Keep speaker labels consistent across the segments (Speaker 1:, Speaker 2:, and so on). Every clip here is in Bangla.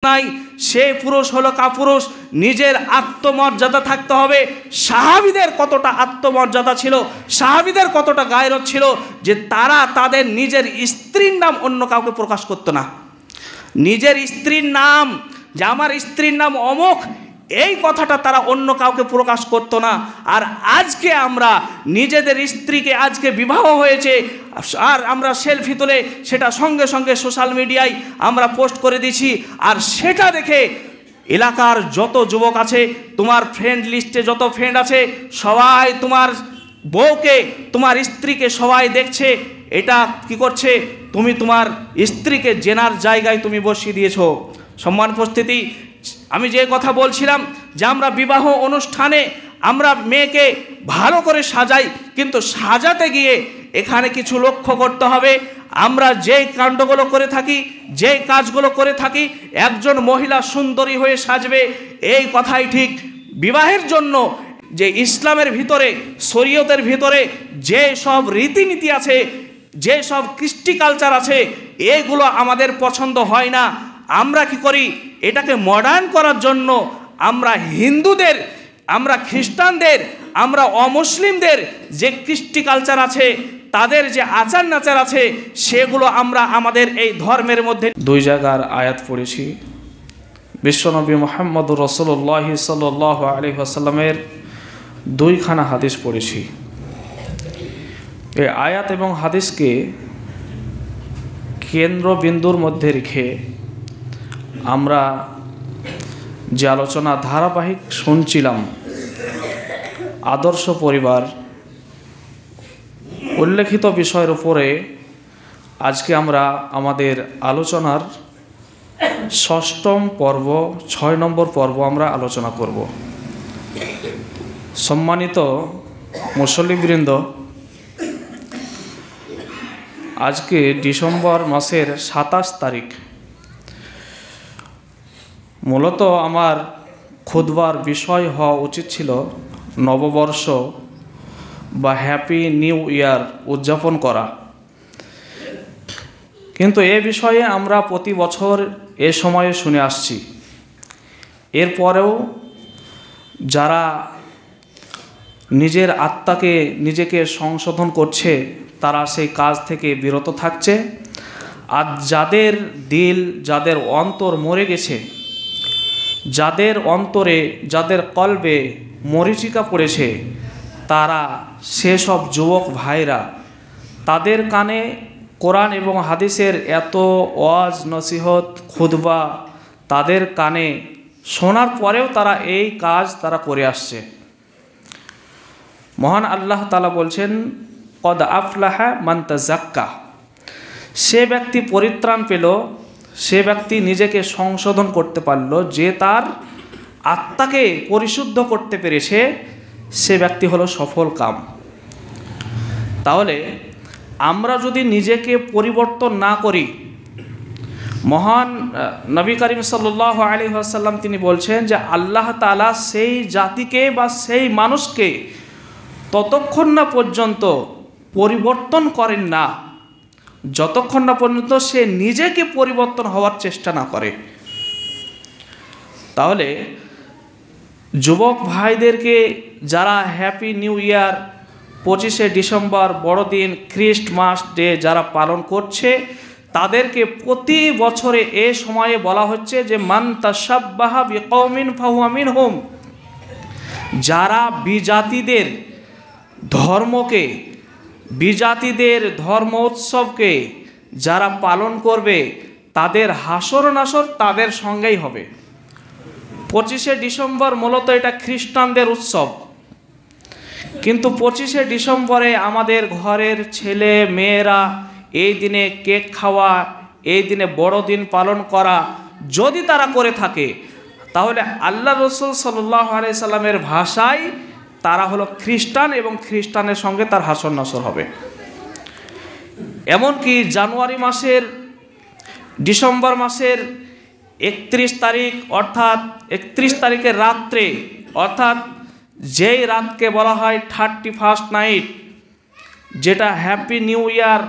Speaker 1: নাই, সে পুরুষ হলো কাপুরুষ। নিজের আত্মমর্যাদা থাকতে হবে। সাহাবীদের কতটা আত্মমর্যাদা ছিল, সাহাবীদের কতটা গায়রত ছিল যে তারা তাদের নিজের স্ত্রীর নাম অন্য কাউকে প্রকাশ করতো না। নিজের স্ত্রীর নাম, যে আমার স্ত্রীর নাম অমুক, এই কথাটা তারা অন্য কাউকে প্রকাশ করতো না। আর আজকে আমরা নিজেদের স্ত্রীকে, আজকে বিবাহ হয়েছে আর আমরা সেলফি তুলে সেটা সঙ্গে সঙ্গে সোশ্যাল মিডিয়ায় আমরা পোস্ট করে দিছি। আর সেটা দেখে এলাকার যত যুবক আছে, তোমার ফ্রেন্ড লিস্টে যত ফ্রেন্ড আছে, সবাই তোমার বউকে, তোমার স্ত্রীকে সবাই দেখছে। এটা কি করছে? তুমি তোমার স্ত্রীকে জেনার জায়গায় তুমি বসিয়ে দিয়েছো। সম্মান উপস্থিতি, আমি যে কথা বলছিলাম যে আমরা বিবাহ অনুষ্ঠানে আমরা মেয়েকে ভালো করে সাজাই, কিন্তু সাজাতে গিয়ে এখানে কিছু লক্ষ্য করতে হবে। আমরা যেই কাণ্ডগুলো করে থাকি, যেই কাজগুলো করে থাকি, একজন মহিলা সুন্দরী হয়ে সাজবে এই কথাই ঠিক। বিবাহের জন্য যে ইসলামের ভিতরে, শরীয়তের ভিতরে যে সব রীতিনীতি আছে, যে সব কৃষ্টি কালচার আছে, এগুলো আমাদের পছন্দ হয় না। আমরা কি করি? এটাকে মডার্ন করার জন্য আমরা হিন্দুদের, আমরা খ্রিস্টানদের, আমরা অমুসলিমদের যে কৃষ্টি কালচার আছে, তাদের যে আচার নাচার আছে, সেগুলো আমরা আমাদের এই ধর্মের মধ্যে দুই জায়গার আয়াত পড়েছি। বিশ্বনবী মুহাম্মদুর রাসূলুল্লাহ সাল্লাল্লাহু আলাইহি ওয়াসাল্লামের দুইখানা হাদিস পড়েছি। এই আয়াত এবং হাদিসকে কেন্দ্রবিন্দুর মধ্যে রেখে আমরা যে আলোচনা ধারাবাহিক শুনছিলাম, আদর্শ পরিবার উল্লেখিত বিষয়ের উপরে আজকে আমরা আমাদের আলোচনার ষষ্ঠম পর্ব, 6 নম্বর পর্ব আমরা আলোচনা করব। সম্মানিত মুসল্লিবৃন্দ, আজকে ডিসেম্বর মাসের 27 তারিখ। মূলত আমার খুতবার বিষয় হওয়া উচিত ছিল নববর্ষ বা হ্যাপি নিউ ইয়ার উদযাপন করা, কিন্তু এ বিষয়ে আমরা প্রতি বছর এ সময়ে শুনে আসছি। এরপরেও যারা নিজের আত্মাকে, নিজেকে সংশোধন করছে, তারা সেই কাজ থেকে বিরত থাকছে। আর যাদের দিল, যাদের অন্তর মরে গেছে, যাদের অন্তরে, যাদের কলবে মরীচিকা পড়েছে, তারা সেসব যুবক ভাইরা, তাদের কানে কোরআন এবং হাদিসের এত ওয়াজ নসিহত খুতবা তাদের কানে শোনার পরেও তারা এই কাজ তারা করে আসছে। মহান আল্লাহ তাআলা বলছেন, কদ আফলাহা মান তাযাক্কা। সে ব্যক্তি পরিত্রাণ পেল, সে ব্যক্তি নিজেকে সংশোধন করতে পারল, যে তার আত্মাকে পরিশুদ্ধ করতে পেরেছে, সে ব্যক্তি হলো সফল কাম। তাহলে আমরা যদি নিজেকে পরিবর্তন না করি, মহান নবী করিম সাল্লাল্লাহু আলাইহি ওয়াসাল্লাম তিনি বলছেন যে আল্লাহ তাআলা সেই জাতিকে বা সেই মানুষকে ততক্ষণ না পর্যন্ত পরিবর্তন করেন না, যতক্ষণ না পর্যন্ত সে নিজেকে পরিবর্তন হওয়ার চেষ্টা না করে। তাহলে যুবক ভাইদেরকে যারা হ্যাপি নিউ ইয়ার, 25শে ডিসেম্বর বড়দিন, খ্রিস্টমাস ডে যারা পালন করছে, তাদেরকে প্রতি বছরে এ সময়ে বলা হচ্ছে যে মান তাশাব্বাহা বিকওমিন ফাহুয়া মিনহুম। যারা বিজাতিদের ধর্মকে, বিজাতিদের ধর্ম উৎসবকে যারা পালন করবে, তাদের হাসর নাসর তাদের সঙ্গেই হবে। 25শে ডিসেম্বর মূলত এটা খ্রিস্টানদের উৎসব, কিন্তু 25শে ডিসেম্বরে আমাদের ঘরের ছেলে মেয়েরা এই দিনে কেক খাওয়া, এই দিনে বড়দিন পালন করা যদি তারা করে থাকে, তাহলে আল্লাহ রসুল সাল্লাল্লাহু আলাইহি সাল্লামের ভাষায় তারা হলো খ্রিস্টান এবং খ্রিস্টানের সঙ্গে তার হাসর নাসর হবে। এমনকি জানুয়ারি মাসের, ডিসেম্বর মাসের 31 তারিখ, অর্থাৎ 31 তারিখের রাত্রে, অর্থাৎ যেই রাতকে বলা হয় 31st নাইট, যেটা হ্যাপি নিউ ইয়ার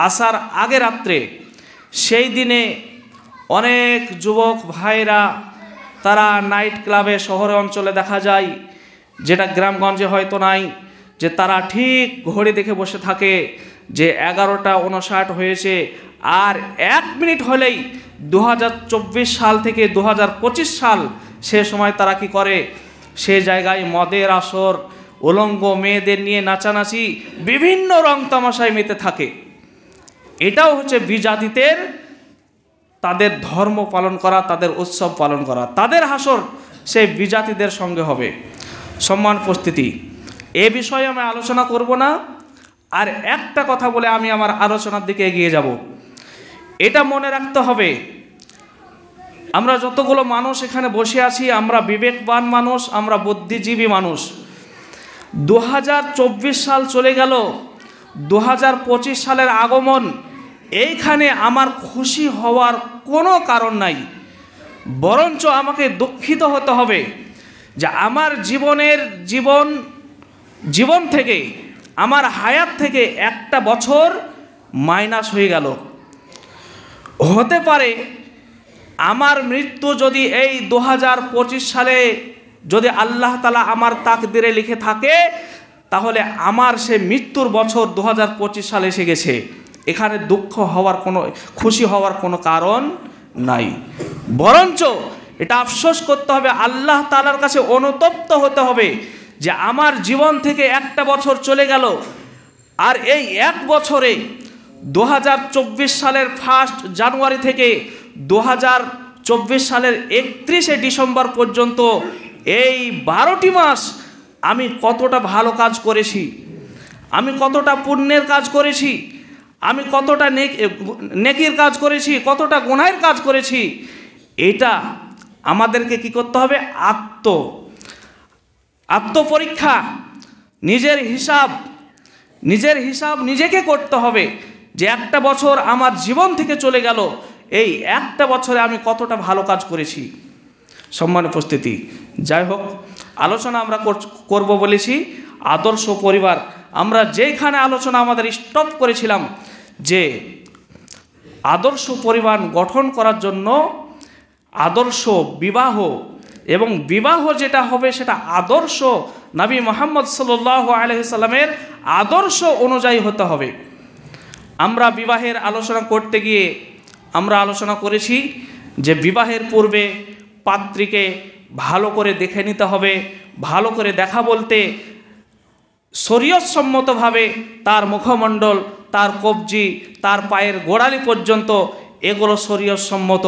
Speaker 1: আসার আগে রাত্রে, সেই দিনে অনেক যুবক ভাইরা তারা নাইট ক্লাবে শহরে অঞ্চলে দেখা যায়, যেটা গ্রামগঞ্জে হয়তো নাই, যে তারা ঠিক ঘড়ি দেখে বসে থাকে যে 11:59 হয়েছে, আর 1 মিনিট হলেই 2024 সাল থেকে 2025 সাল, সে সময় তারা কি করে, সে জায়গায় মদের আসর, উলঙ্গ মেয়েদের নিয়ে নাচানাচি, বিভিন্ন রং তামাশায় মেতে থাকে। এটাও হচ্ছে বিজাতিদের তাদের ধর্ম পালন করা, তাদের উৎসব পালন করা। তাদের হাসর সেই বিজাতিদের সঙ্গে হবে। সম্মান উপস্থিতি, এ বিষয়ে আমি আলোচনা করব না, আর একটা কথা বলে আমি আমার আলোচনার দিকে এগিয়ে যাব। এটা মনে রাখতে হবে, আমরা যতগুলো মানুষ এখানে বসে আছি, আমরা বিবেকবান মানুষ, আমরা বুদ্ধিজীবী মানুষ। 2024 সাল চলে গেল, 2025 সালের আগমন, এইখানে আমার খুশি হওয়ার কোনো কারণ নাই, বরঞ্চ আমাকে দুঃখিত হতে হবে যে আমার জীবন থেকে, আমার হায়াত থেকে একটা বছর মাইনাস হয়ে গেল। হতে পারে আমার মৃত্যু যদি এই 2025 সালে যদি আল্লাহ তাআলা আমার তাকদিরে লিখে থাকে, তাহলে আমার সে মৃত্যুর বছর 2025 সালে এসে গেছে। এখানে দুঃখ হওয়ার কোনো, খুশি হওয়ার কোনো কারণ নাই, বরঞ্চ এটা আফসোস করতে হবে, আল্লাহ তাআলার কাছে অনুতপ্ত হতে হবে যে আমার জীবন থেকে একটা বছর চলে গেল, আর এই এক বছরে 2024 সালের 1 জানুয়ারি থেকে 2024 সালের 31 ডিসেম্বর পর্যন্ত এই 12টি মাস আমি কতটা ভালো কাজ করেছি, আমি কতটা পুণ্যের কাজ করেছি, আমি কতটা নেকির কাজ করেছি, কতটা গুনাহের কাজ করেছি, এটা আমাদেরকে কি করতে হবে, আত্মপরীক্ষা, নিজের হিসাব নিজেকে করতে হবে যে একটা বছর আমার জীবন থেকে চলে গেল, এই একটা বছরে আমি কতটা ভালো কাজ করেছি। সম্মান উপস্থিতি, যাই হোক, আলোচনা আমরা করব বলেছি আদর্শ পরিবার। আমরা যেখানে আলোচনা আমাদের স্টপ করেছিলাম যে আদর্শ পরিবার গঠন করার জন্য আদর্শ বিবাহ, এবং বিবাহ যেটা হবে সেটা আদর্শ নবী মুহাম্মদ সাল্লাল্লাহু আলাইহি সাল্লামের আদর্শ অনুযায়ী হতে হবে। আমরা বিবাহের আলোচনা করতে গিয়ে আমরা আলোচনা করেছি যে বিবাহের পূর্বে পাত্রীকে ভালো করে দেখে নিতে হবে। ভালো করে দেখা বলতে শরীয়তসম্মতভাবে তার মুখমণ্ডল, তার কবজি, তার পায়ের গোড়ালি পর্যন্ত, এগুলো শরীয়তসম্মত।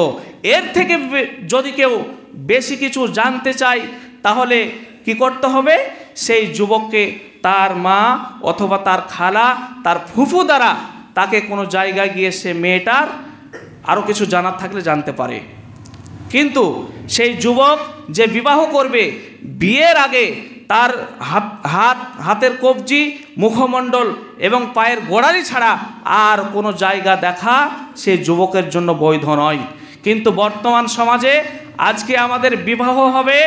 Speaker 1: এর থেকে যদি কেউ বেশি কিছু জানতে চায়, তাহলে কি করতে হবে, সেই যুবককে তার মা অথবা তার খালা, তার ফুফু দ্বারা তাকে কোনো জায়গায় গিয়ে সে মেয়েটার আরও কিছু জানার থাকলে জানতে পারে। কিন্তু সেই যুবক যে বিবাহ করবে, বিয়ের আগে তার হাতের কবজি, মুখমণ্ডল এবং পায়ের গোড়ালি ছাড়া আর কোনো জায়গা দেখা সে যুবকের জন্য বৈধ নয়। কিন্তু বর্তমান সমাজে আজকে আমাদের বিবাহ হবে,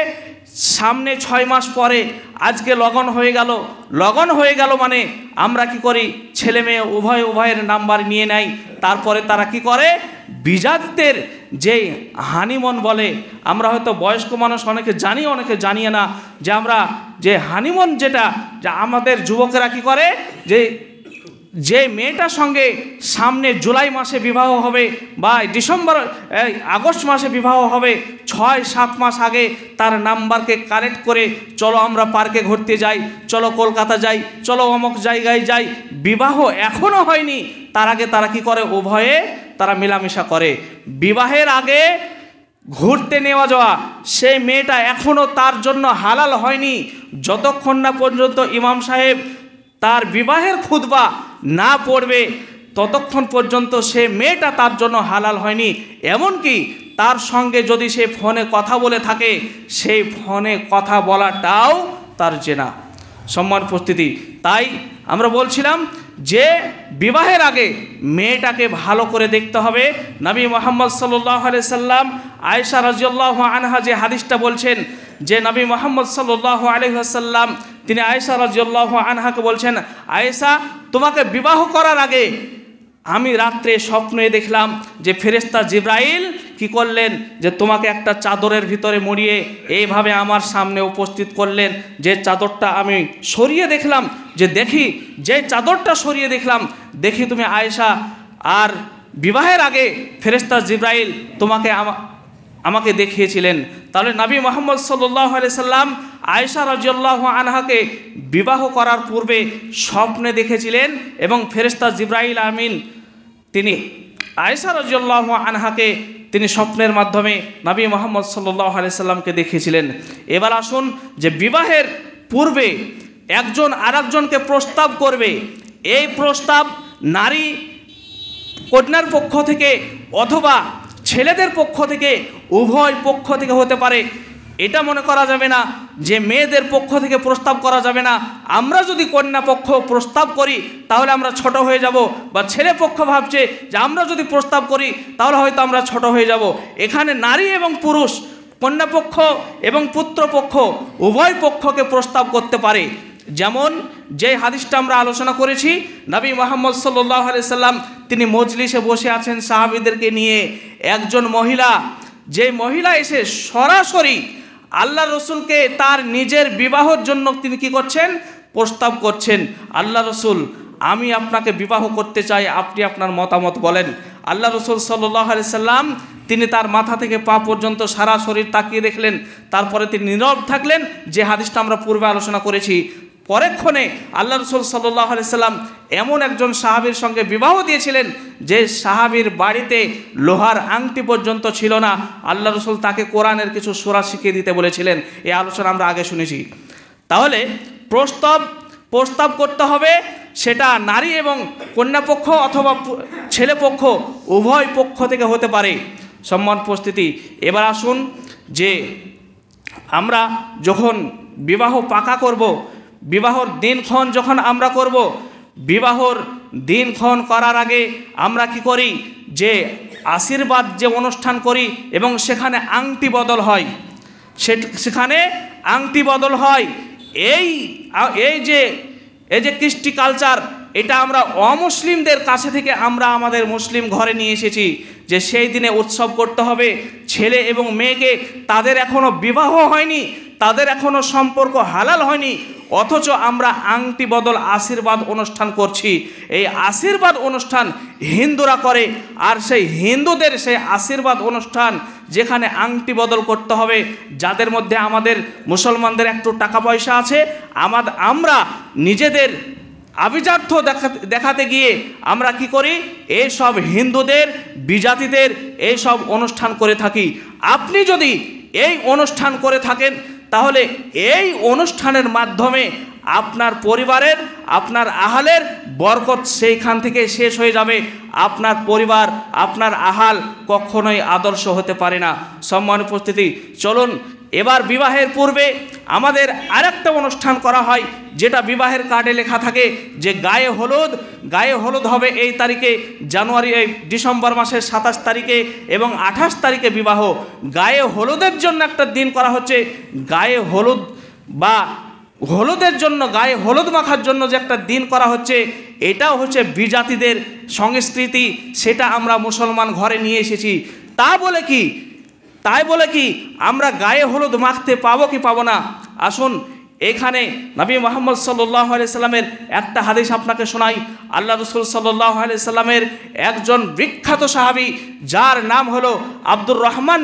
Speaker 1: সামনে 6 মাস পরে আজকে লগন হয়ে গেল মানে আমরা কি করি, ছেলে মেয়ে উভয়ের নাম্বার নিয়ে নেয়। তারপরে তারা কি করে, বিজাতিদের যে হানিমুন বলে, আমরা হয়তো বয়স্ক মানুষ অনেকে জানি, অনেকে জানিয়ে না, যে আমরা যে হানিমুন, যেটা যে আমাদের যুবকেরা কি করে, যে মেয়েটার সঙ্গে সামনে জুলাই মাসে বিবাহ হবে বা আগস্ট মাসে বিবাহ হবে, 6-7 মাস আগে তার নাম্বারকে কালেক্ট করে, চলো আমরা পার্কে ঘুরতে যাই, চলো কলকাতা যাই, চলো অমুক জায়গায় যাই। বিবাহ এখনও হয়নি, তার আগে তারা কি করে, উভয়ে তারা মেলামেশা করে। বিবাহের আগে ঘুরতে নেওয়া যাওয়া, সেই মেয়েটা এখনও তার জন্য হালাল হয়নি, যতক্ষণ না পর্যন্ত ইমাম সাহেব তার বিবাহের খুতবা না পড়বে, ততক্ষণ পর্যন্ত সে মেয়েটা তার জন্য হালাল হয়নি। এমনকি তার সঙ্গে যদি সে ফোনে কথা বলে থাকে, সেই ফোনে কথা বলাটাও তার জেনা। সম্মান উপস্থিতি, তাই আমরা বলছিলাম যে বিবাহের আগে মেয়েটাকে ভালো করে দেখতে হবে। নবী মুহাম্মদ সাল্লাল্লাহু আলাইহি সাল্লাম আয়েশা রাদিয়াল্লাহু আনহা যে হাদিসটা বলছেন, যে নবী মুহাম্মদ সাল্লাল্লাহু আলাইহি ওয়াসাল্লাম তিনি আয়েশা রাদিয়াল্লাহু আনহাকে বলছেন, আয়েশা, তোমাকে বিবাহ করার আগে আমি রাত্রে স্বপ্নে দেখলাম যে ফেরেশতা জিবরাইল কি করলেন, যে তোমাকে একটা চাদরের ভিতরে মুড়িয়ে এইভাবে আমার সামনে উপস্থিত করলেন। যে চাদরটা আমি সরিয়ে দেখলাম, যে চাদরটা সরিয়ে দেখলাম, দেখি তুমি আয়েশা, আর বিবাহের আগে ফেরেশতা জিবরাইল তোমাকে আমাকে দেখিয়েছিলেন। তাহলে নবী মুহাম্মদ সাল্লাল্লাহু আলাইহি সাল্লাম আয়েশা রাদিয়াল্লাহু আনহাকে বিবাহ করার পূর্বে স্বপ্নে দেখেছিলেন, এবং ফেরেশতা জিবরাইল আমিন তিনি আয়েশা রাদিয়াল্লাহু আনহাকে তিনি স্বপ্নের মাধ্যমে নবী মুহাম্মদ সাল্লাল্লাহু আলাইহি সাল্লামকে দেখিয়েছিলেন। এবার আসুন, যে বিবাহের পূর্বে একজন আরেকজনকে প্রস্তাব করবে, এই প্রস্তাব নারী কন্যার পক্ষ থেকে অথবা ছেলেদের পক্ষ থেকে, উভয় পক্ষ থেকে হতে পারে। এটা মনে করা যাবে না যে মেয়েদের পক্ষ থেকে প্রস্তাব করা যাবে না। আমরা যদি কন্যা পক্ষ প্রস্তাব করি তাহলে আমরা ছোট হয়ে যাব, বা ছেলে পক্ষ ভাবছে যে আমরা যদি প্রস্তাব করি তাহলে হয়তো আমরা ছোট হয়ে যাব। এখানে নারী এবং পুরুষ, কন্যা পক্ষ এবং পুত্রপক্ষ উভয় পক্ষকে প্রস্তাব করতে পারে। যেমন যে হাদিসটা আমরা আলোচনা করেছি, নবী মুহাম্মদ সাল্লাল্লাহু আলাইহি সাল্লাম তিনি মজলিসে বসে আছেন সাহাবীদেরকে নিয়ে, একজন মহিলা, যে মহিলা এসে সরাসরি আল্লাহ রসুলকে তার নিজের বিবাহের জন্য তিনি কি করছেন, প্রস্তাব করছেন। আল্লাহ রসুল, আমি আপনাকে বিবাহ করতে চাই, আপনি আপনার মতামত বলেন। আল্লাহ রসুল সাল্লাল্লাহু আলাইহি সাল্লাম তিনি তার মাথা থেকে পা পর্যন্ত সারা শরীর তাকিয়ে দেখলেন, তারপরে তিনি নীরব থাকলেন, যে হাদিসটা আমরা পূর্বে আলোচনা করেছি। পরেক্ষণে আল্লাহ রসুল সাল্লাল্লাহু আলাইহি সাল্লাম এমন একজন সাহাবীর সঙ্গে বিবাহ দিয়েছিলেন যে সাহাবীর বাড়িতে লোহার আংটি পর্যন্ত ছিল না। আল্লাহ রসুল তাকে কোরআনের কিছু সূরা শিখিয়ে দিতে বলেছিলেন। এই আলোচনা আমরা আগে শুনেছি। তাহলে প্রস্তাব করতে হবে, সেটা নারী এবং কন্যাপক্ষ অথবা ছেলেপক্ষ উভয় পক্ষ থেকে হতে পারে। সম্মান উপস্থিতি, এবার আসুন, যে আমরা যখন বিবাহ পাকা করব, বিবাহর দিনক্ষণ যখন আমরা করব, বিবাহর দিনক্ষণ করার আগে আমরা কি করি, যে আশীর্বাদ যে অনুষ্ঠান করি এবং সেখানে আংটি বদল হয়, সেখানে আংটি বদল হয়। এই যে কৃষ্টি কালচার, এটা আমরা অমুসলিমদের কাছে থেকে আমরা আমাদের মুসলিম ঘরে নিয়ে এসেছি, যে সেই দিনে উৎসব করতে হবে। ছেলে এবং মেয়েকে তাদের এখনও বিবাহ হয়নি, তাদের এখনও সম্পর্ক হালাল হয়নি, অথচ আমরা আংটি বদল আশীর্বাদ অনুষ্ঠান করছি। এই আশীর্বাদ অনুষ্ঠান হিন্দুরা করে, আর সেই হিন্দুদের সেই আশীর্বাদ অনুষ্ঠান যেখানে আংটি বদল করতে হবে, যাদের মধ্যে আমাদের মুসলমানদের একটু টাকা পয়সা আছে, আমরা নিজেদের আভিজাত্য দেখাতে গিয়ে আমরা কি করি, এই সব হিন্দুদের বিজাতিদের এই সব অনুষ্ঠান করে থাকি। আপনি যদি এই অনুষ্ঠান করে থাকেন তাহলে এই অনুষ্ঠানের মাধ্যমে আপনার পরিবারের, আপনার আহালের বরকত সেইখান থেকে শেষ হয়ে যাবে। আপনার পরিবার, আপনার আহাল কখনোই আদর্শ হতে পারে না। সম্মান উপস্থিতি, চলুন এবার বিবাহের পূর্বে আমাদের আরেকটা অনুষ্ঠান করা হয়, যেটা বিবাহের কার্ডে লেখা থাকে, যে গায়ে হলুদ হবে এই তারিখে, ডিসেম্বর মাসের 27 তারিখে এবং 28 তারিখে বিবাহ। গায়ে হলুদের জন্য একটা দিন করা হচ্ছে, গায়ে হলুদ বা হলুদের জন্য, গায়ে হলুদ মাখার জন্য যে একটা দিন করা হচ্ছে, এটাও হচ্ছে বিজাতিদের সংস্কৃতি, সেটা আমরা মুসলমান ঘরে নিয়ে এসেছি। তাই বলে কি আমরা গায়ে হলুদ মাখতে পাবো কি পাবো না? আসুন এখানে নবী মুহাম্মদ সাল্লাল্লাহু আলাইহি সাল্লামের একটা হাদিস আপনাকে শোনাই। আল্লাহ রাসূল সাল্লাল্লাহু আলাইহি সাল্লামের একজন বিখ্যাত সাহাবী, যার নাম হলো আব্দুর রহমান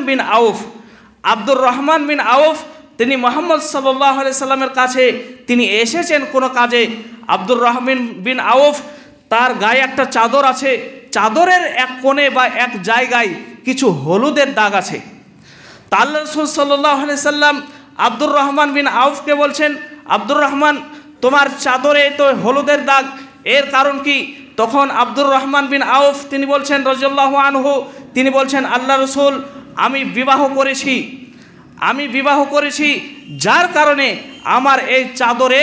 Speaker 1: বিন আউফ, তিনি মুহাম্মদ সাল্লাল্লাহু আলাইহি সাল্লামের কাছে তিনি এসেছেন কোনো কাজে। আব্দুর রহমান বিন আউফ, তার গায়ে একটা চাদর আছে, চাদরের এক কোণে বা এক জায়গায় কিছু হলুদের দাগ আছে। তা আল্লাহ রাসূল সাল্লাল্লাহু আলাইহি সাল্লাম আব্দুর রহমান বিন আউফকে বলছেন, আব্দুর রহমান, তোমার চাদরে তো হলুদের দাগ, এর কারণ কি? তখন আব্দুর রহমান বিন আউফ তিনি বলছেন রাদিয়াল্লাহু আনহু, তিনি বলছেন, আল্লাহ রাসূল, আমি বিবাহ করেছি, যার কারণে আমার এই চাদরে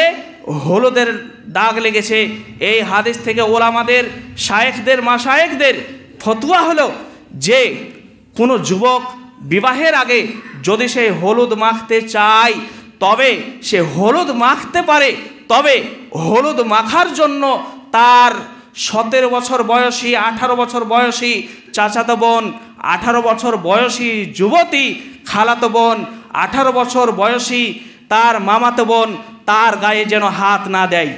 Speaker 1: হলুদের দাগ লেগেছে। এই হাদিস থেকে ওলামাদের, মাশায়েখদের ফতোয়া হলো যে কোনো যুবক বিবাহের আগে যদি সে হলুদ মাখতে চায় তবে সে হলুদ মাখতে পারে, তবে হলুদ মাখার জন্য তার 17 বছর বয়সী, 18 বছর বয়সী চাচাতো বোন, 18 বছর বয়সী যুবতী খালাতো বোন, 18 বছর বয়সী তার মামাতো বোন তার গায়ে যেন হাত না দেয়।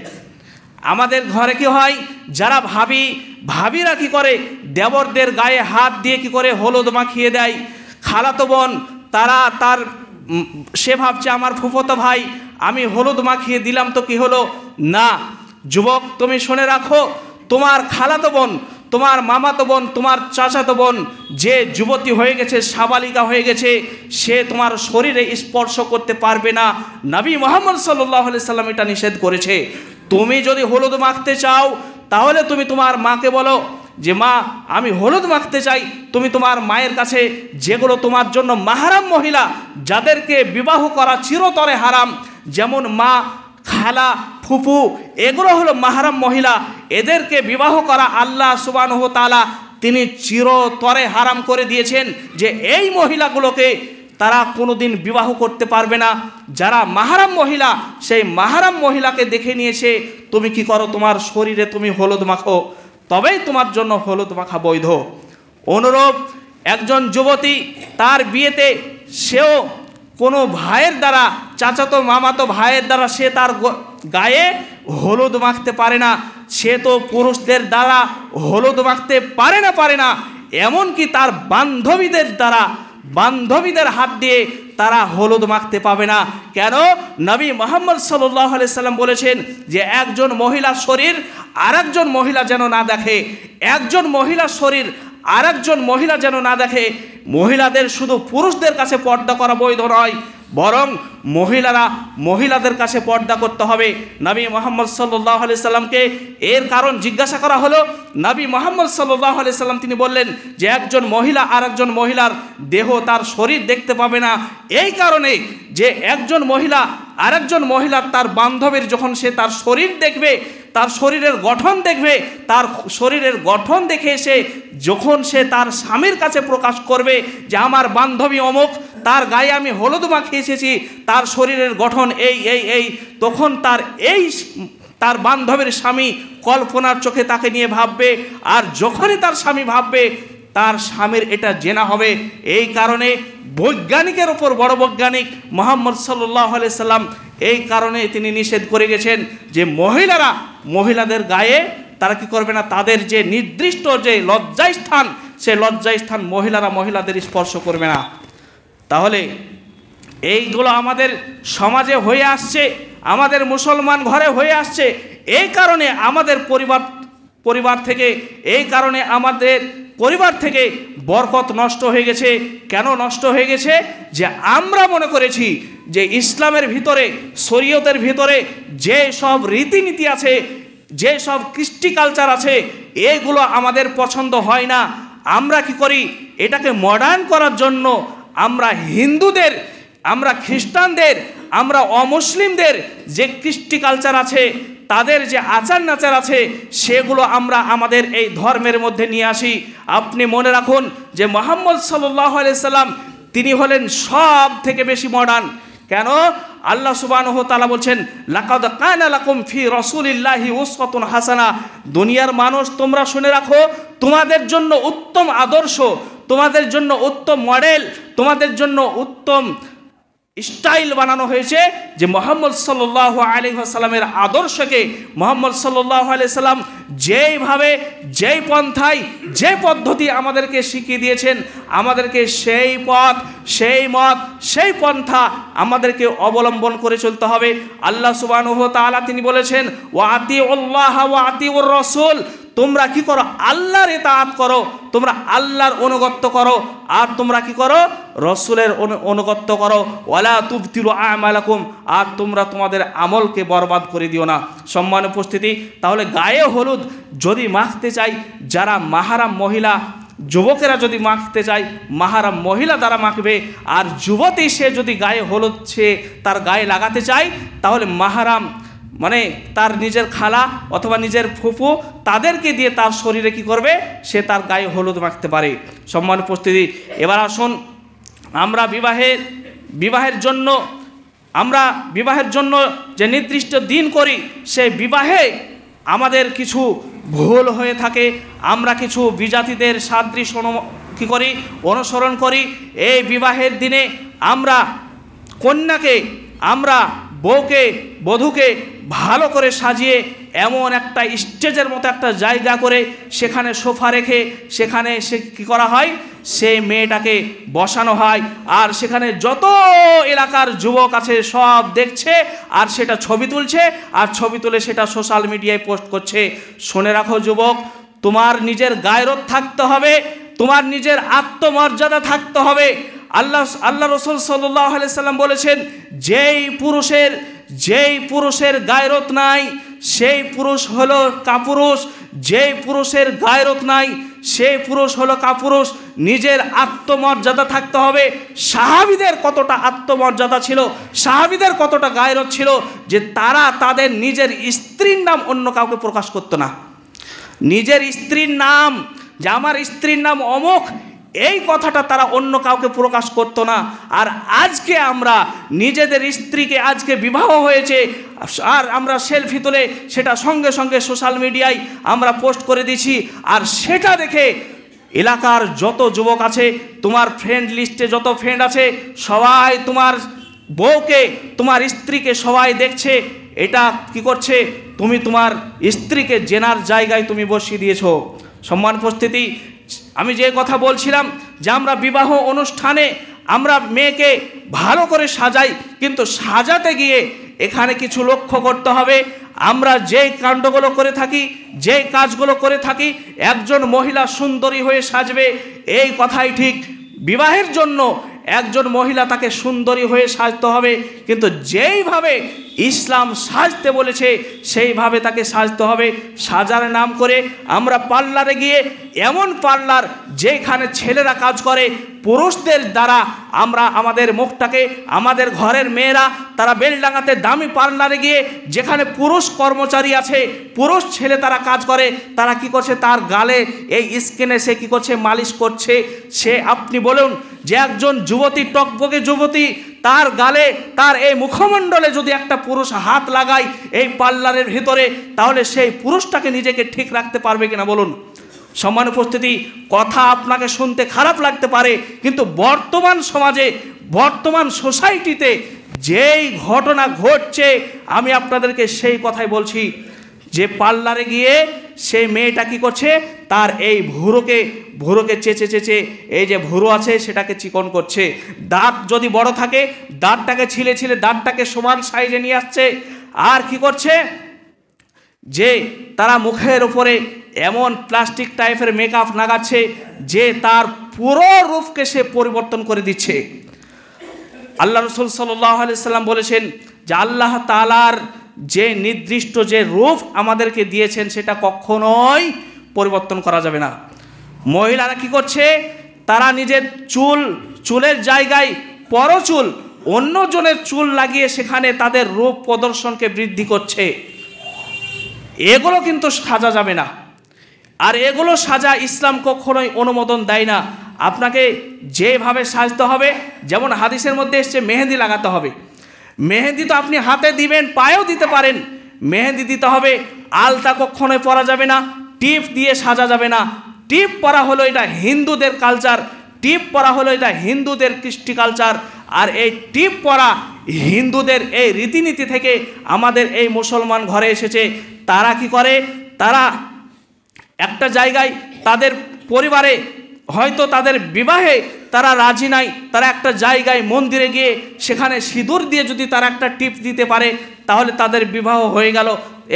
Speaker 1: আমাদের ঘরে কি হয়, যারা ভাবিরা কি করে দেবরদের গায়ে হাত দিয়ে কি করে হলুদ মাখিয়ে দেয়। খালাতো বোন সে ভাবছে আমার ফুফতো ভাই, আমি হলুদ মাখিয়ে দিলাম তো কি হলো না। যুবক, তুমি শুনে রাখো, তোমার খালাতো বোন, তোমার মামাতো বোন, তোমার চাচাতো বোন যে যুবতী হয়ে গেছে, সাবালিকা হয়ে গেছে, সে তোমার শরীরে স্পর্শ করতে পারবে না। নবী মুহাম্মদ সাল্লাল্লাহু আলাইহি সাল্লাম এটা নিষেধ করেছে। তুমি যদি হলুদ মাখতে চাও তাহলে তুমি তোমার মাকে বলো যে মা আমি হলুদ মাখতে চাই। তুমি তোমার মায়ের কাছে, যেগুলো তোমার জন্য মাহরাম মহিলা, যাদেরকে বিবাহ করা চিরতরে হারাম, যেমন মা, খালা, ফুফু, এগুলো হলো মাহরাম মহিলা, এদেরকে বিবাহ করা আল্লাহ সুবহানাহু ওয়া তাআলা তিনি চিরতরে হারাম করে দিয়েছেন যে এই মহিলাগুলোকে তারা কোনোদিন বিবাহ করতে পারবে না। যারা মাহরাম মহিলা, সেই মাহরাম মহিলাকে দেখে নিয়েছে তুমি কি করো, তোমার শরীরে তুমি হলুদ মাখো, তবেই তোমার জন্য হলুদ মাখা বৈধ। অনুরূপ একজন যুবতী তার বিয়েতে সেও কোনো ভাইয়ের দ্বারা, চাচাতো মামাতো ভাইয়ের দ্বারা সে তার গায়ে হলুদ মাখতে পারে না। সে তো পুরুষদের দ্বারা হলুদ মাখতে পারে না, এমনকি তার বান্ধবীদের হাত দিয়ে তারা হলুদ মাখতে পাবে না। কেন? নবী মুহাম্মদ সাল্লাল্লাহু আলাইহি সাল্লাম বলেছেন যে একজন মহিলার শরীর আরেকজন মহিলা যেন না দেখে, একজন মহিলার শরীর আরেকজন মহিলা যেন না দেখে। মহিলাদের শুধু পুরুষদের কাছে পর্দা করা বৈধ নয়, বরং মহিলাদের কাছে পর্দা করতে হবে। নবী মুহাম্মদ সাল্লাল্লাহু আলাইহি সাল্লামকে এর কারণ জিজ্ঞাসা করা হলো। নবী মুহাম্মদ সাল্লাল্লাহু আলাইহি সাল্লাম তিনি বললেন যে একজন মহিলা আরেকজন মহিলার দেহ, তার শরীর দেখতে পাবে না, এই কারণে যে একজন মহিলা আরেকজন মহিলার, তার বান্ধবীর যখন সে তার শরীর দেখবে, তার শরীরের গঠন দেখবে, তার শরীরের গঠন দেখে যখন সে তার স্বামীর কাছে প্রকাশ করবে যে আমার বান্ধবী অমুক, তার গায়ে আমি হলুদ মাখিয়ে এসেছি, তার শরীরের গঠন এই, তখন তার বান্ধবীর স্বামী কল্পনার চোখে তাকে নিয়ে ভাববে, আর যখনই তার স্বামী ভাববে তার স্বামীর এটা জেনা হবে। এই কারণে বৈজ্ঞানিকের ওপর বড় বৈজ্ঞানিক মুহাম্মদ সাল্লাল্লাহু আলাইহি সাল্লাম এই কারণে তিনি নিষেধ করে গেছেন যে মহিলাদের গায়ে তারা কি করবে না, তাদের যে নির্দিষ্ট যে লজ্জাস্থান, সেই লজ্জাস্থান মহিলাদের স্পর্শ করবে না। তাহলে এইগুলো আমাদের সমাজে হয়ে আসছে, আমাদের মুসলমান ঘরে হয়ে আসছে। এই কারণে আমাদের পরিবার থেকে বরকত নষ্ট হয়ে গেছে। কেন নষ্ট হয়ে গেছে? যে আমরা মনে করেছি যে ইসলামের ভিতরে, শরীয়তের ভিতরে যে সব রীতিনীতি আছে, যে সব কৃষ্টি কালচার আছে, এগুলো আমাদের পছন্দ হয় না। আমরা কি করি, এটাকে মডার্ন করার জন্য আমরা হিন্দুদের, আমরা খ্রিস্টানদের, আমরা অমুসলিমদের যে কৃষ্টি কালচার আছে, তাদের যে আচার নাচার আছে, সেগুলো আমরা আমাদের এই ধর্মের মধ্যে নিয়ে আসি। আপনি মনে রাখুন যে মুহাম্মদ সাল্লাল্লাহু আলাইহি সাল্লাম তিনি হলেন সব থেকে বেশি মডার্ন। কেন? আল্লাহ সুবহানাহু ওয়া তাআলা বলছেন লাকাদ কানা লাকুম ফি রাসূলিল্লাহি উসওয়াতুন হাসানা। দুনিয়ার মানুষ তোমরা শুনে রাখো, তোমাদের জন্য উত্তম আদর্শ, তোমাদের জন্য উত্তম মডেল, তোমাদের জন্য উত্তম স্টাইল বানানো হয়েছে যে মুহাম্মদ সাল্লাল্লাহু আলাইহি ওয়াসাল্লামের আদর্শকে মুহাম্মদ সাল্লাল্লাহু আলাইহি সাল্লাম যেইভাবে, যেই পন্থায়, যে পদ্ধতি আমাদেরকে শিখিয়ে দিয়েছেন, আমাদেরকে সেই পথ, সেই মত, সেই পন্থা আমাদেরকে অবলম্বন করে চলতে হবে। আল্লাহ সুবহানাহু ওয়া তাআলা তিনি বলেছেন ওয়া আতিউল্লাহ ওয়া আতিউর রাসূল, তোমরা কি করো, আল্লাহর ইতাআত করো, তোমরা আল্লাহর অনুগত্য করো, আর তোমরা কি করো, রসুলের অনুগত্য করো। ওয়ালা তুবতিলু আমালাকুম, আর তোমরা তোমাদের আমলকে বরবাদ করে দিও না। সম্মানিত উপস্থিতি, তাহলে গায়ে হলুদ যদি মাখতে চাই, যারা মাহরাম মহিলা, যুবকেরা যদি মাখতে চায়, মাহরাম মহিলা দ্বারা মাখবে। আর যুবতী সে যদি গায়ে হলুদ সে তার গায়ে লাগাতে চায়, তাহলে মাহরাম মানে তার নিজের খালা অথবা নিজের ফুফু, তাদেরকে দিয়ে তার শরীরে কি করবে, সে তার গায়ে হলুদ মাখতে পারে। সম্মানিত উপস্থিতি, এবার আসুন আমরা বিবাহের জন্য যে নির্দিষ্ট দিন করি, সেই বিবাহে আমাদের কিছু ভুল হয়ে থাকে, আমরা কিছু বিজাতিদের সাদৃশ্য কী করি, অনুসরণ করি। এই বিবাহের দিনে আমরা কন্যাকে, আমরা বউকে, বধূকে ভালো করে সাজিয়ে এমন একটা স্টেজের মতো একটা জায়গা করে সেখানে সোফা রেখে সেখানে সে কী করা হয়, সেই মেয়েটাকে বসানো হয়, আর সেখানে যত এলাকার যুবক আছে সব দেখছে, আর সেটা ছবি তুলছে, আর ছবি তুলে সেটা সোশ্যাল মিডিয়ায় পোস্ট করছে। শুনে রাখো যুবক, তোমার নিজের গায়রত থাকতে হবে, তোমার নিজের আত্মমর্যাদা থাকতে হবে। আল্লাহ রসুল সাল্লাল্লাহু আলাইহি সাল্লাম বলেছেন, যেই পুরুষের গায়রত নাই সেই পুরুষ হলো কাপুরুষ, যেই পুরুষের গায়রত নাই সেই পুরুষ হলো কাপুরুষ। নিজের আত্মমর্যাদা থাকতে হবে। সাহাবীদের কতটা আত্মমর্যাদা ছিল, সাহাবীদের কতটা গায়রত ছিল যে তারা তাদের নিজের স্ত্রীর নাম অন্য কাউকে প্রকাশ করতো না। নিজের স্ত্রীর নাম, যে আমার স্ত্রীর নাম অমুক, এই কথাটা তারা অন্য কাউকে প্রকাশ করতো না। আর আজকে আমরা নিজেদের স্ত্রীকে, আজকে বিবাহ হয়েছে আর আমরা সেলফি তুলে সেটা সঙ্গে সঙ্গে সোশ্যাল মিডিয়ায় আমরা পোস্ট করে দিচ্ছি, আর সেটা দেখে এলাকার যত যুবক আছে, তোমার ফ্রেন্ড লিস্টে যত ফ্রেন্ড আছে, সবাই তোমার বউকে, তোমার স্ত্রীকে সবাই দেখছে। এটা কি করছে, তুমি তোমার স্ত্রীকে জেনার জায়গায় তুমি বসিয়ে দিয়েছো। সম্মান উপস্থিতি, আমি যে কথা বলছিলাম যে আমরা বিবাহ অনুষ্ঠানে আমরা মেয়েকে ভালো করে সাজাই, কিন্তু সাজাতে গিয়ে এখানে কিছু লক্ষ্য করতে হবে। আমরা যেই কাণ্ডগুলো করে থাকি, যেই কাজগুলো করে থাকি, একজন মহিলা সুন্দরী হয়ে সাজবে এই কথাই ঠিক। বিবাহের জন্য একজন মহিলা তাকে সুন্দরী হয়ে সাজতে হবে, কিন্তু যেইভাবে ইসলাম সাজতে বলেছে সেইভাবে তাকে সাজতে হবে। সাজার নাম করে আমরা পার্লারে গিয়ে, এমন পার্লার যেখানে ছেলেরা কাজ করে, পুরুষদের দ্বারা আমরা আমাদের মুখটাকে, আমাদের ঘরের মেয়েরা তারা বেলডাঙাতে দামি পার্লারে গিয়ে যেখানে পুরুষ কর্মচারী আছে, পুরুষ ছেলে তারা কাজ করে, তারা কি করছে, তার গালে এই স্কিনে সে কি করছে, মালিশ করছে। সে আপনি বলুন যে একজন যুবতী, টকবকে যুবতী, তার গালে, তার এই মুখমণ্ডলে যদি একটা পুরুষ হাত লাগায় এই পার্লারের ভিতরে, তাহলে সেই পুরুষটাকে নিজেকে ঠিক রাখতে পারবে কিনা বলুন। সম্মান উপস্থিতি, কথা আপনাকে শুনতে খারাপ লাগতে পারে, কিন্তু বর্তমান সমাজে, বর্তমান সোসাইটিতে যেই ঘটনা ঘটছে আমি আপনাদেরকে সেই কথাই বলছি, যে পার্লারে গিয়ে সেই মেয়েটা কি করছে, তার এই ভুরোকে চেঁচে চেঁচে, এই যে ভুরো আছে সেটাকে চিকন করছে। দাঁত যদি বড় থাকে দাঁতটাকে ছিলে ছিলে দাঁতটাকে সমান সাইজে নিয়ে আসছে। আর কি করছে, যে তারা মুখের উপরে এমন প্লাস্টিক টাইপের মেকআপ লাগাচ্ছে যে তার পুরো রূপকে সে পরিবর্তন করে দিচ্ছে। আল্লাহ রসুল সাল্লাল্লাহু আলাইহি সাল্লাম বলেছেন যে আল্লাহ তাআলার যে নির্দিষ্ট যে রূপ আমাদেরকে দিয়েছেন সেটা কখনোই পরিবর্তন করা যাবে না। মহিলারা কি করছে, তারা নিজের চুলের জায়গায় পরচুল, অন্যজনের চুল লাগিয়ে সেখানে তাদের রূপ প্রদর্শনকে বৃদ্ধি করছে। এগুলো কিন্তু সাজা যাবে না, আর এগুলো সাজা ইসলাম কখনোই অনুমোদন দেয় না। আপনাকে যেভাবে সাজতে হবে, যেমন হাদিসের মধ্যে এসছে মেহেদি লাগাতে হবে। মেহেদি তো আপনি হাতে দিবেন, পায়েও দিতে পারেন, মেহেদি দিতে হবে। আলতা কখনোই পরা যাবে না, টিপ দিয়ে সাজা যাবে না। টিপ পরা হলো এটা হিন্দুদের কালচার, টিপ পরা হলো এটা হিন্দুদের কৃষ্টি কালচার। আর এই টিপ পরা হিন্দুদের এই রীতিনীতি থেকে আমাদের এই মুসলমান ঘরে এসেছে। তারা কি করে, তারা একটা জায়গায় তাদের পরিবারে হয়তো তাদের বিবাহে তারা রাজি নাই, তারা একটা জায়গায় মন্দিরে গিয়ে সেখানে সিঁদুর দিয়ে যদি তারা একটা টিপ দিতে পারে তাহলে তাদের বিবাহ হয়ে গেল।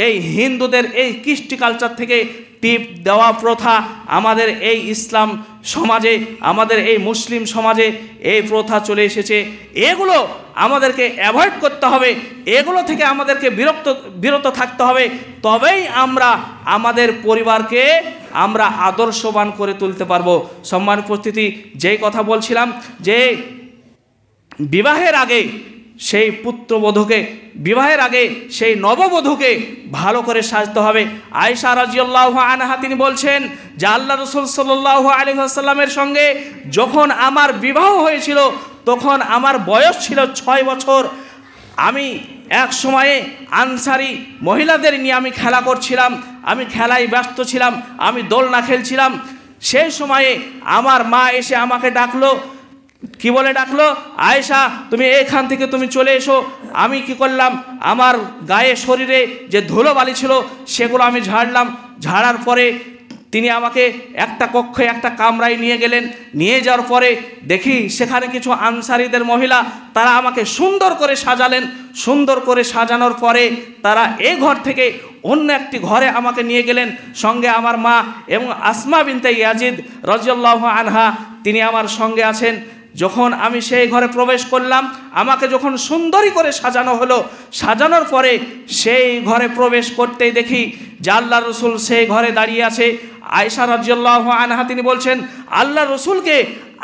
Speaker 1: এই হিন্দুদের এই কৃষ্টি কালচার থেকে টিপ দেওয়া প্রথা আমাদের এই ইসলাম সমাজে, আমাদের এই মুসলিম সমাজে এই প্রথা চলে এসেছে। এগুলো আমাদেরকে অ্যাভয়েড করতে হবে, এগুলো থেকে আমাদেরকে বিরত থাকতে হবে। তবেই আমরা আমাদের পরিবারকে আমরা আদর্শবান করে তুলতে পারবো। সম্মানিত উপস্থিতি, যেই কথা বলছিলাম যে বিবাহের আগে সেই পুত্রবধূকে, বিবাহের আগে সেই নববধূকে ভালো করে সাজতে হবে। আয়েশা রাদিয়াল্লাহু আনহা তিনি বলছেন যে আল্লাহ রাসূল সাল্লাল্লাহু আলাইহি ওয়াসাল্লামের সঙ্গে যখন আমার বিবাহ হয়েছিল তখন আমার বয়স ছিল 6 বছর। আমি এক সময়ে আনসারি মহিলাদের নিয়ে আমি খেলা করছিলাম, আমি খেলায় ব্যস্ত ছিলাম, আমি দোলনা খেলছিলাম। সেই সময়ে আমার মা এসে আমাকে ডাকলো। কি বলে ডাকলো? আয়েশা, তুমি এখান থেকে তুমি চলে এসো। আমি কি করলাম, আমার গায়ে শরীরে যে ধুলোবালি ছিল সেগুলো আমি ঝাড়লাম। ঝাড়ার পরে তিনি আমাকে একটা কক্ষে, একটা কামরায় নিয়ে গেলেন। নিয়ে যাওয়ার পরে দেখি সেখানে কিছু আনসারীদের মহিলা, তারা আমাকে সুন্দর করে সাজালেন। সুন্দর করে সাজানোর পরে তারা এই ঘর থেকে অন্য একটি ঘরে আমাকে নিয়ে গেলেন। সঙ্গে আমার মা এবং আসমা বিনতে ইয়াজিদ রাদিয়াল্লাহু আনহা, তিনি আমার সঙ্গে আছেন। যখন আমি সেই ঘরে প্রবেশ করলাম, আমাকে যখন সুন্দরী করে সাজানো হলো, সাজানোর পরে সেই ঘরে প্রবেশ করতেই দেখি যে আল্লাহ রসুল সেই ঘরে দাঁড়িয়ে আছে। আয়েশা রাদিয়াল্লাহু আনহা তিনি বলছেন, আল্লাহ রসুলকে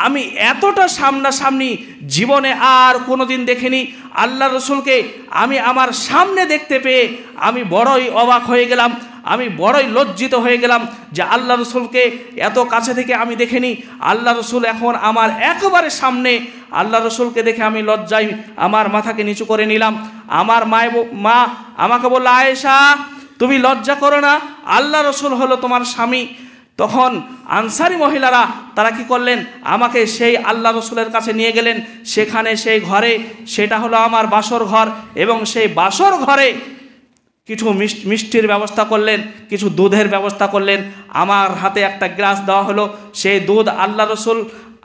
Speaker 1: আমি এতটা সামনাসামনি জীবনে আর কোনোদিন দেখিনি। আল্লাহ রসুলকে আমি আমার সামনে দেখতে পেয়ে আমি বড়ই অবাক হয়ে গেলাম, আমি বড়ই লজ্জিত হয়ে গেলাম যে আল্লাহ রসুলকে এত কাছে থেকে আমি দেখিনি। আল্লাহ রসুল এখন আমার একেবারে সামনে। আল্লাহ রসুলকে দেখে আমি লজ্জায় আমার মাথাকে নিচু করে নিলাম। আমার মা আমাকে বলল, আয়েশা তুমি লজ্জা করো না, আল্লাহ রসুল হলো তোমার স্বামী। তখন আনসারি মহিলারা তারা কি করলেন, আমাকে সেই আল্লাহ রসুলের কাছে নিয়ে গেলেন। সেখানে সেই ঘরে, সেটা হলো আমার বাসর ঘর, এবং সেই বাসর ঘরে কিছু মিষ্টির ব্যবস্থা করলেন, কিছু দুধের ব্যবস্থা করলেন। আমার হাতে একটা গ্লাস দেওয়া হলো, সেই দুধ আল্লাহ রসুল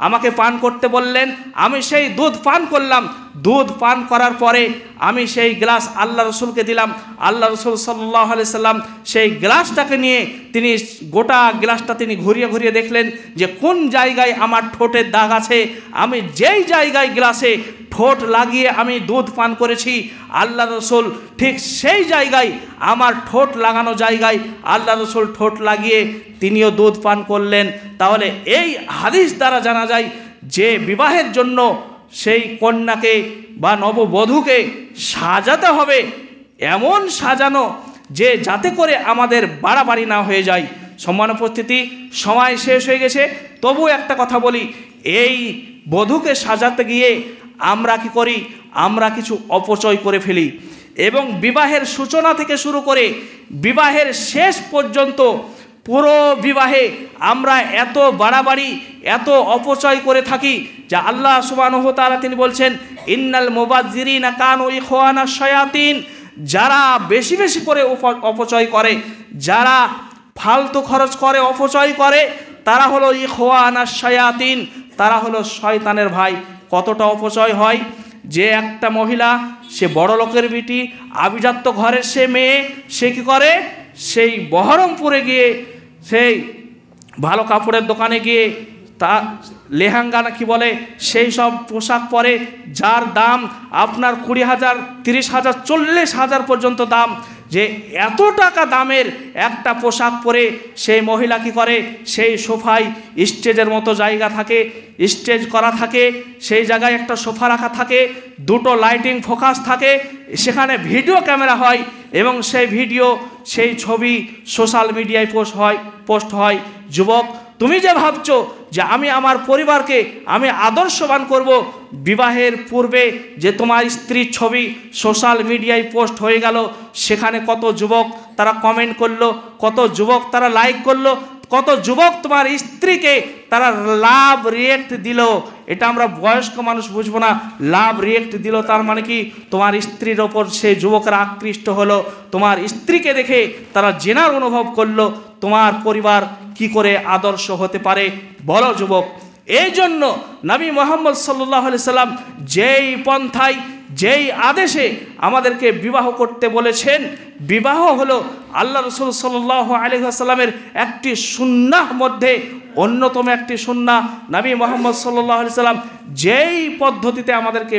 Speaker 1: আমাকে পান করতে বললেন। আমি সেই দুধ পান করলাম। দুধ পান করার পরে আমি সেই গ্লাস আল্লাহ রসুলকে দিলাম। আল্লাহ রসুল সাল্লাল্লাহু আলাইহি সাল্লাম সেই গ্লাসটাকে নিয়ে তিনি গোটা গ্লাসটা তিনি ঘুরিয়ে ঘুরিয়ে দেখলেন যে কোন জায়গায় আমার ঠোঁটের দাগ আছে। আমি যেই জায়গায় গ্লাসে ঠোঁট লাগিয়ে আমি দুধ পান করেছি, আল্লাহ রসুল ঠিক সেই জায়গায়, আমার ঠোঁট লাগানো জায়গায় আল্লাহ রসুল ঠোঁট লাগিয়ে তিনিও দুধ পান করলেন। তাহলে এই হাদিস দ্বারা জানা যায় যে বিবাহের জন্য সেই কন্যাকে বা নববধূকে সাজাতে হবে, এমন সাজানো যে যাতে করে আমাদের বাড়াবাড়ি না হয়ে যায়। সম্মান উপস্থিতি, সময় শেষ হয়ে গেছে, তবু একটা কথা বলি, এই বধূকে সাজাতে গিয়ে আমরা কি করি, আমরা কিছু অপচয় করে ফেলি। এবং বিবাহের সূচনা থেকে শুরু করে বিবাহের শেষ পর্যন্ত পুরো বিবাহে আমরা এত বাড়াবাড়ি, এত অপচয় করে থাকি যা আল্লাহ সুবহানাহু ওয়া তাআলা তিনি বলছেন, ইন্নাল মুবাযযিরিনা কানু ইখওয়ানাশ শায়াতিন। যারা বেশি বেশি করে অপচয় করে, যারা ফালতু খরচ করে, অপচয় করে, তারা হলো ইখওয়ানাশ শায়াতিন, তারা হলো শয়তানের ভাই। কতটা অপচয় হয় যে একটা মহিলা, সে বড় লোকের বিটি, আভিজাত্য ঘরের সে মেয়ে, সে কি করে, সেই বহরমপুরে গিয়ে সেই ভালো কাপড়ের দোকানে গিয়ে তা লেহেঙ্গা না কি বলে সেই সব পোশাক পরে, যার দাম আপনার 20,000, 30,000, 40,000 পর্যন্ত দাম। যে এত টাকা দামের একটা পোশাক পরে সেই মহিলা কি করে, সেই সোফায় স্টেজের মতো জায়গা থাকে, স্টেজ করা থাকে, সেই জায়গায় একটা সোফা রাখা থাকে, দুটো লাইটিং ফোকাস থাকে, সেখানে ভিডিও ক্যামেরা হয়, এবং সেই ভিডিও, সেই ছবি সোশ্যাল মিডিয়ায় পোস্ট হয়। যুবক, তুমি যে ভাবছো যে আমি আমার পরিবারকে আমি আদর্শবান করব, বিবাহের পূর্বে যে তোমার স্ত্রীর ছবি সোশ্যাল মিডিয়ায় পোস্ট হয়ে গেল, সেখানে কত যুবক তারা কমেন্ট করলো, কত যুবক তারা লাইক করলো, কত যুবক তোমার স্ত্রীকে তারা লাভ রিয়েক্ট দিল। এটা আমরা বয়স্ক মানুষ বুঝবো না। লাভ রিয়েক্ট দিল তার মানে কি, তোমার স্ত্রীর ওপর সেই যুবকরা আকৃষ্ট হলো, তোমার স্ত্রীকে দেখে তারা জেনার অনুভব করলো। তোমার পরিবার কি করে আদর্শ হতে পারে বলো যুবক। এই জন্য নবী মুহাম্মদ সাল্লাল্লাহু আলাইহি সাল্লাম যেই পন্থায়, যেই আদেশে আমাদেরকে বিবাহ করতে বলেছেন, বিবাহ হলো আল্লাহ রাসূল সাল্লাল্লাহু আলাইহি ওয়াসাল্লামের একটি সুন্নাহ মধ্যে অন্যতম একটি সুন্নাহ। নবী মুহাম্মদ সাল্লাল্লাহু আলাইহি সাল্লাম যেই পদ্ধতিতে আমাদেরকে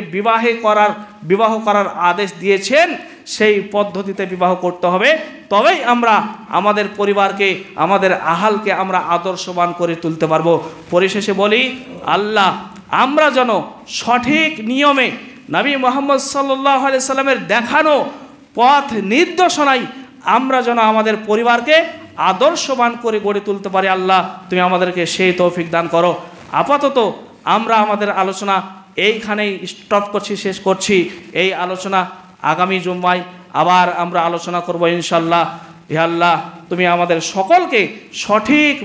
Speaker 1: বিবাহ করার আদেশ দিয়েছেন, সেই পদ্ধতিতে বিবাহ করতে হবে। তবেই আমরা আমাদের পরিবারকে, আমাদের আহালকে আমরা আদর্শবান করে তুলতে পারবো। পরিশেষে বলি, আল্লাহ আমরা যেন সঠিক নিয়মে নবী মুহাম্মদ সাল্লাল্লাহু আলাইহি সাল্লামের দেখানো পথ নির্দেশনায় আমরা যেন আমাদের পরিবারকে আদর্শবান করে গড়ে তুলতে পারি। আল্লাহ তুমি আমাদেরকে সেই তৌফিক দান করো। আপাতত আমরা আমাদের আলোচনা এইখানেই স্টপ করছি, শেষ করছি। এই আলোচনা আগামী জুম্মায় আবার আমরা আলোচনা করব ইনশাআল্লাহ। হে আল্লাহ তুমি আমাদের সকলকে সঠিক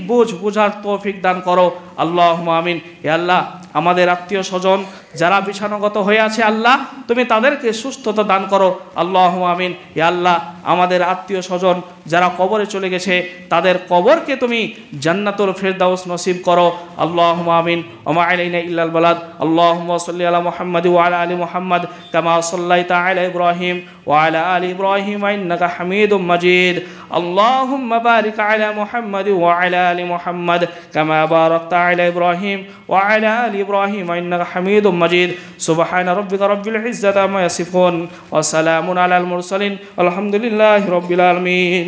Speaker 1: বুঝার তৌফিক দান করো। আল্লাহুম্মা আমিন। হে আল্লাহ, আমাদের আত্মীয় স্বজন যারা বিছানাগত হয়ে আছে আল্লাহ তুমি তাদেরকে সুস্থতা দান করো। আল্লাহুম্মা আমিন। হে আল্লাহ, আমাদের আত্মীয় স্বজন যারা কবরে চলে গেছে তাদের কবরকে তুমি জান্নাতুল ফিরদাউস নসিব করো। আল্লাহুম্মা আমিন। ওয়া মা আলাইনা ইল্লাল বালাদ। আল্লাহুম্মা সাল্লি আলা মুহাম্মাদ ওয়া আলা আলি মুহাম্মাদ কামা সাল্লাইতা আলা ইব্রাহিম ওয়া আলা আলি ইব্রাহিম ইন্নাকা হামিদুম মাজিদ। আল্লাহুম্মা বারিক আলা মুহাম্মাদ ওয়া আলা আলি মুহাম্মাদ কামা বারাকতা আলা ইব্রাহিম ওয়া আলা আলি ইব্রাহিম ইন্নাকা হামিদুম মাজিদ। সুবহানা রাব্বিকা রাব্বিল ইজ্জাতি আম্মা ইয়াসিফুন ওয়া সালামুন আলাল মুরসালিন আলহামদুলিল্লাহি রাব্বিল আলামিন।